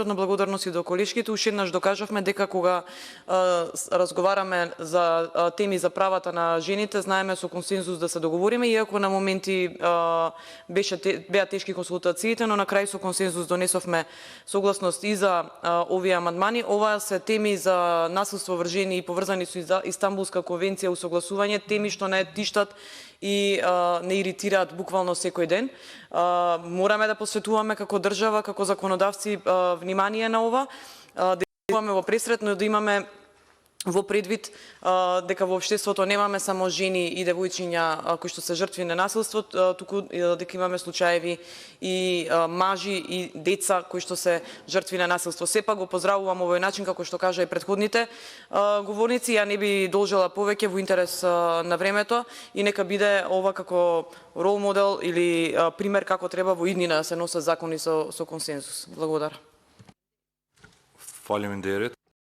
на благодарност и до колешките, уште еднаш докажавме дека кога разговараме за теми за правата на жените, знаеме со консензус да се договориме, иако на моменти беа тешки консултациите, но на крај со консензус донесовме согласност и за овие амандмани. Ова се теми за насилство врз жени и поврзани со Истанбулска конвенција, усогласување, теми што не тиштат и не иритираат буквално секој ден. Мораме да посветуваме како држава, како законодавци внимание на ова, да имаме во пресрет, но да имаме во предвид дека во општеството немаме само жени и девојчиња кои што се жртви на насилство, туку дека имаме случаеви и мажи и деца кои што се жртви на насилство. Сепак го поздравувам овој начин, како што кажа и претходните говорници. Ја не би должела повеќе во интерес на времето и нека биде ова како рол модел или пример како треба во иднина да се носат закони со консензус. Благодарам. Faleminderit.